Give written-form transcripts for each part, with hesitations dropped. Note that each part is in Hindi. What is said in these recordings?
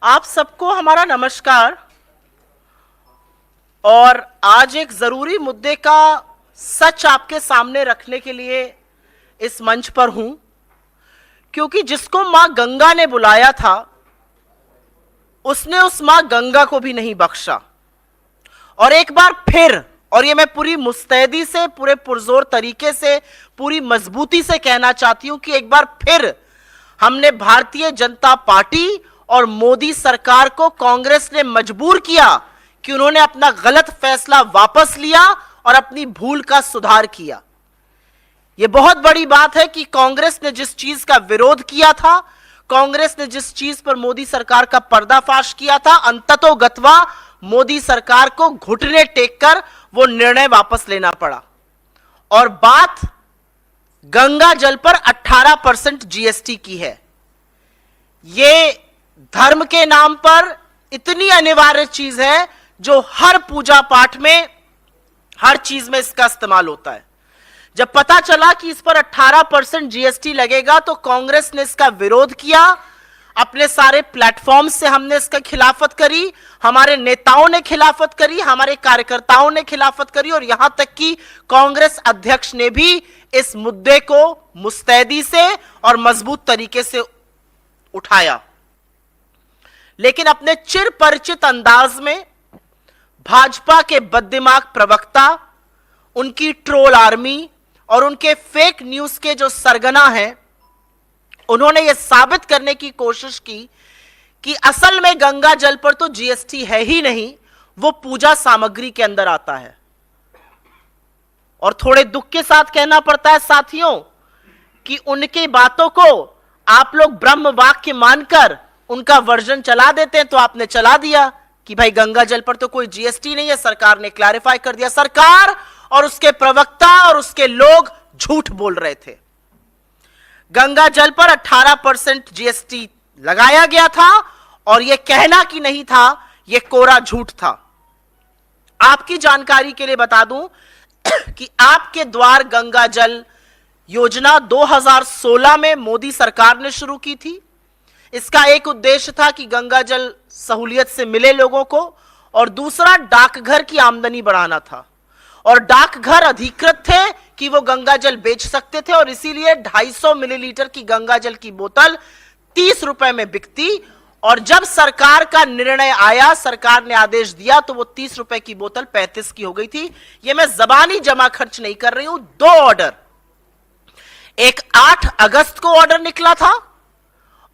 आप सबको हमारा नमस्कार। और आज एक जरूरी मुद्दे का सच आपके सामने रखने के लिए इस मंच पर हूं, क्योंकि जिसको मां गंगा ने बुलाया था उसने उस मां गंगा को भी नहीं बख्शा। और एक बार फिर, और ये मैं पूरी मुस्तैदी से, पूरे पुरजोर तरीके से, पूरी मजबूती से कहना चाहती हूं कि एक बार फिर हमने भारतीय जनता पार्टी और मोदी सरकार को कांग्रेस ने मजबूर किया कि उन्होंने अपना गलत फैसला वापस लिया और अपनी भूल का सुधार किया। यह बहुत बड़ी बात है कि कांग्रेस ने जिस चीज का विरोध किया था, कांग्रेस ने जिस चीज पर मोदी सरकार का पर्दाफाश किया था, अंततोगत्वा मोदी सरकार को घुटने टेककर वो निर्णय वापस लेना पड़ा। और बात गंगा जल पर 18% जीएसटी की है। ये धर्म के नाम पर इतनी अनिवार्य चीज है जो हर पूजा पाठ में, हर चीज में इसका इस्तेमाल होता है। जब पता चला कि इस पर 18% जीएसटी लगेगा तो कांग्रेस ने इसका विरोध किया। अपने सारे प्लेटफॉर्म से हमने इसका खिलाफत करी, हमारे नेताओं ने खिलाफत करी, हमारे कार्यकर्ताओं ने खिलाफत करी, और यहां तक कि कांग्रेस अध्यक्ष ने भी इस मुद्दे को मुस्तैदी से और मजबूत तरीके से उठाया। लेकिन अपने चिर परिचित अंदाज में भाजपा के बददिमाग प्रवक्ता, उनकी ट्रोल आर्मी और उनके फेक न्यूज के जो सरगना हैं, उन्होंने यह साबित करने की कोशिश की कि असल में गंगा जल पर तो जीएसटी है ही नहीं, वो पूजा सामग्री के अंदर आता है। और थोड़े दुख के साथ कहना पड़ता है साथियों कि उनकी बातों को आप लोग ब्रह्म वाक्य मानकर उनका वर्जन चला देते हैं। तो आपने चला दिया कि भाई गंगा जल पर तो कोई जीएसटी नहीं है, सरकार ने क्लैरिफाई कर दिया। सरकार और उसके प्रवक्ता और उसके लोग झूठ बोल रहे थे। गंगा जल पर 18% जीएसटी लगाया गया था और यह कहना कि नहीं था, यह कोरा झूठ था। आपकी जानकारी के लिए बता दूं कि आपके द्वार गंगा जल योजना 2016 में मोदी सरकार ने शुरू की थी। इसका एक उद्देश्य था कि गंगा जल सहूलियत से मिले लोगों को, और दूसरा डाकघर की आमदनी बढ़ाना था। और डाकघर अधिकृत थे कि वो गंगा जल बेच सकते थे, और इसीलिए 250 मिलीलीटर की गंगा जल की बोतल 30 रुपए में बिकती। और जब सरकार का निर्णय आया, सरकार ने आदेश दिया, तो वो 30 रुपए की बोतल 35 की हो गई थी। ये मैं जबानी जमा खर्च नहीं कर रही हूं। 2 ऑर्डर, एक 8 अगस्त को ऑर्डर निकला था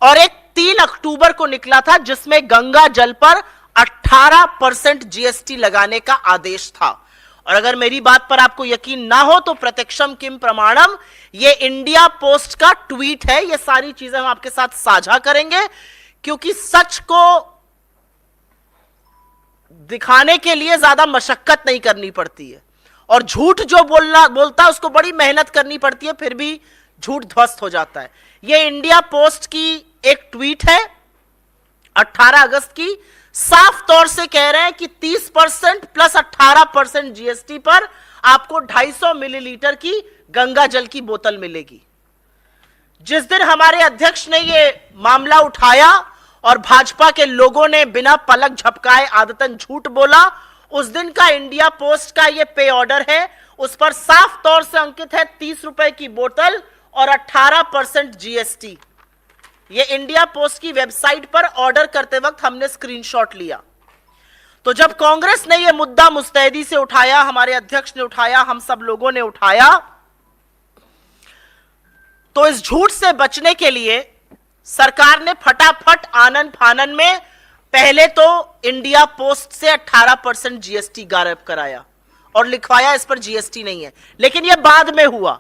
और एक 3 अक्टूबर को निकला था, जिसमें गंगा जल पर 18% जीएसटी लगाने का आदेश था। और अगर मेरी बात पर आपको यकीन ना हो तो प्रत्यक्षम किम प्रमाणम, ये इंडिया पोस्ट का ट्वीट है। ये सारी चीजें हम आपके साथ साझा करेंगे, क्योंकि सच को दिखाने के लिए ज्यादा मशक्कत नहीं करनी पड़ती है, और झूठ जो बोलता है उसको बड़ी मेहनत करनी पड़ती है, फिर भी झूठ ध्वस्त हो जाता है। ये इंडिया पोस्ट की एक ट्वीट है 18 अगस्त की। साफ तौर से कह रहे हैं कि 30% प्लस 18% जीएसटी पर आपको 250 मिलीलीटर की गंगा जल की बोतल मिलेगी। जिस दिन हमारे अध्यक्ष ने यह मामला उठाया और भाजपा के लोगों ने बिना पलक झपकाए आदतन झूठ बोला, उस दिन का इंडिया पोस्ट का यह पे ऑर्डर है। उस पर साफ तौर से अंकित है 30 रुपए की बोतल और 18% जीएसटी। ये इंडिया पोस्ट की वेबसाइट पर ऑर्डर करते वक्त हमने स्क्रीनशॉट लिया। तो जब कांग्रेस ने यह मुद्दा मुस्तैदी से उठाया, हमारे अध्यक्ष ने उठाया, हम सब लोगों ने उठाया, तो इस झूठ से बचने के लिए सरकार ने फटाफट आनन फानन में पहले तो इंडिया पोस्ट से 18% जीएसटी गायब कराया और लिखवाया इस पर जीएसटी नहीं है। लेकिन यह बाद में हुआ,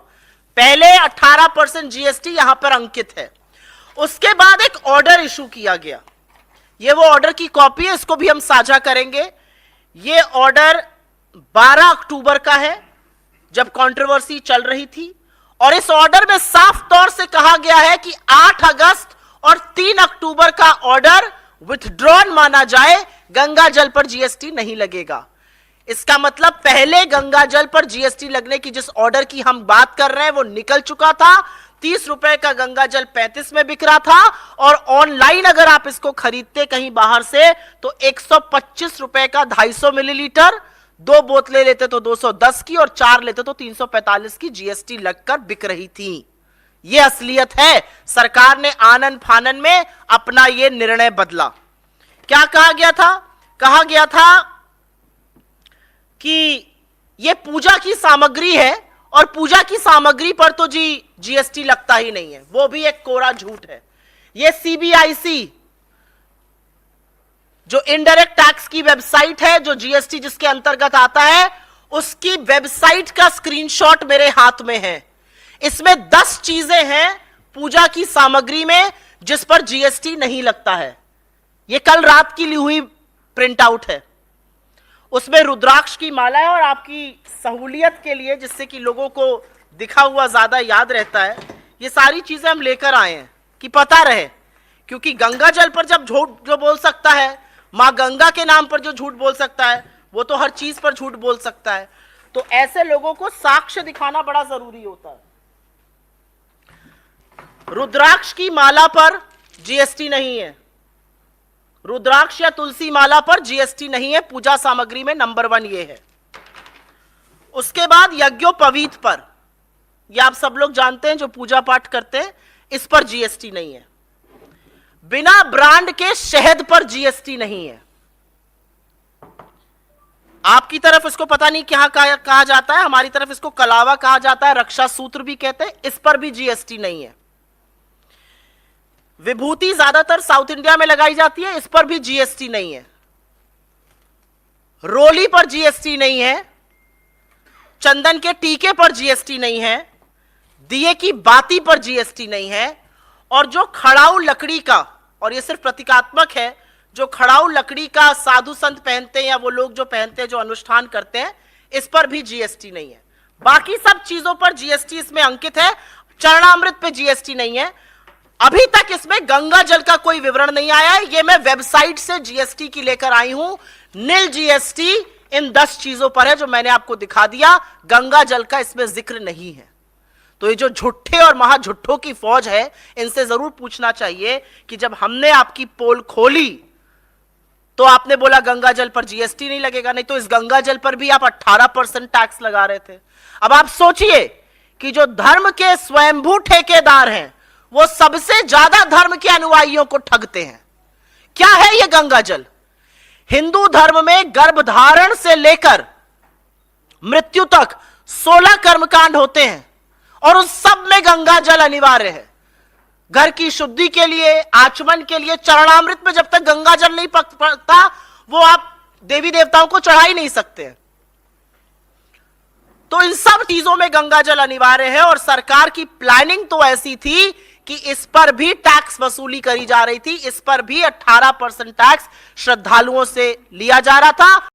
पहले 18% जीएसटी यहां पर अंकित है। उसके बाद एक ऑर्डर इशू किया गया। यह वो ऑर्डर की कॉपी है, इसको भी हम साझा करेंगे। यह ऑर्डर 12 अक्टूबर का है, जब कंट्रोवर्सी चल रही थी। और इस ऑर्डर में साफ तौर से कहा गया है कि 8 अगस्त और 3 अक्टूबर का ऑर्डर विथड्रॉन माना जाए, गंगा जल पर जीएसटी नहीं लगेगा। इसका मतलब पहले गंगा जल पर जीएसटी लगने की जिस ऑर्डर की हम बात कर रहे हैं वो निकल चुका था। 30 रुपए का गंगा जल 35 में बिक रहा था, और ऑनलाइन अगर आप इसको खरीदते कहीं बाहर से तो 125 रुपए का 250 मिलीलीटर, 2 बोतलें लेते तो 210 की, और 4 लेते तो 345 की जीएसटी लगकर बिक रही थी। यह असलियत है। सरकार ने आनन फानन में अपना यह निर्णय बदला। क्या कहा गया था? कहा गया था कि यह पूजा की सामग्री है, और पूजा की सामग्री पर तो जीएसटी लगता ही नहीं है। वो भी एक कोरा झूठ है। यह सीबीआईसी जो इनडायरेक्ट टैक्स की वेबसाइट है, जो जीएसटी जिसके अंतर्गत आता है, उसकी वेबसाइट का स्क्रीनशॉट मेरे हाथ में है। इसमें 10 चीजें हैं पूजा की सामग्री में जिस पर जीएसटी नहीं लगता है। यह कल रात की ली हुई प्रिंट आउट है। उसमें रुद्राक्ष की माला है, और आपकी सहूलियत के लिए, जिससे कि लोगों को दिखा हुआ ज्यादा याद रहता है, ये सारी चीजें हम लेकर आए हैं कि पता रहे। क्योंकि गंगा जल पर जब झूठ जो बोल सकता है, मां गंगा के नाम पर जो झूठ बोल सकता है, वो तो हर चीज पर झूठ बोल सकता है। तो ऐसे लोगों को साक्ष्य दिखाना बड़ा जरूरी होता है। रुद्राक्ष की माला पर जीएसटी नहीं है। रुद्राक्ष या तुलसी माला पर जीएसटी नहीं है। पूजा सामग्री में नंबर 1 ये है। उसके बाद यज्ञोपवीत पर, यह आप सब लोग जानते हैं जो पूजा पाठ करते हैं, इस पर जीएसटी नहीं है। बिना ब्रांड के शहद पर जीएसटी नहीं है। आपकी तरफ इसको पता नहीं क्या कहा जाता है, हमारी तरफ इसको कलावा कहा जाता है, रक्षा सूत्र भी कहते हैं, इस पर भी जीएसटी नहीं है। विभूति ज्यादातर साउथ इंडिया में लगाई जाती है, इस पर भी जीएसटी नहीं है। रोली पर जीएसटी नहीं है। चंदन के टीके पर जीएसटी नहीं है। दिए की बाती पर जीएसटी नहीं है। और जो खड़ाऊ लकड़ी का, और यह सिर्फ प्रतीकात्मक है, जो खड़ाऊ लकड़ी का साधु संत पहनते हैं या वो लोग जो पहनते हैं, जो अनुष्ठान करते हैं, इस पर भी जीएसटी नहीं है। बाकी सब चीजों पर जीएसटी इसमें अंकित है। चरणामृत पे जीएसटी नहीं है। अभी तक इसमें गंगा जल का कोई विवरण नहीं आया है। ये मैं वेबसाइट से जीएसटी की लेकर आई हूं। नील जीएसटी इन 10 चीजों पर है जो मैंने आपको दिखा दिया। गंगा जल का इसमें जिक्र नहीं है। तो ये जो झुट्ठे और महाझुट्ठों की फौज है, इनसे जरूर पूछना चाहिए कि जब हमने आपकी पोल खोली तो आपने बोला गंगा जल पर जीएसटी नहीं लगेगा, नहीं तो इस गंगा जल पर भी आप 18% टैक्स लगा रहे थे। अब आप सोचिए कि जो धर्म के स्वयंभू ठेकेदार हैं, वो सबसे ज्यादा धर्म के अनुयायियों को ठगते हैं। क्या है ये गंगा जल? हिंदू धर्म में गर्भधारण से लेकर मृत्यु तक 16 कर्मकांड होते हैं, और उस सब में गंगा जल अनिवार्य है। घर की शुद्धि के लिए, आचमन के लिए। चरणामृत में जब तक गंगा जल नहीं पकता, वो आप देवी देवताओं को चढ़ा ही नहीं सकते। तो इन सब चीजों में गंगा जल अनिवार्य है, और सरकार की प्लानिंग तो ऐसी थी कि इस पर भी टैक्स वसूली करी जा रही थी। इस पर भी 18% टैक्स श्रद्धालुओं से लिया जा रहा था।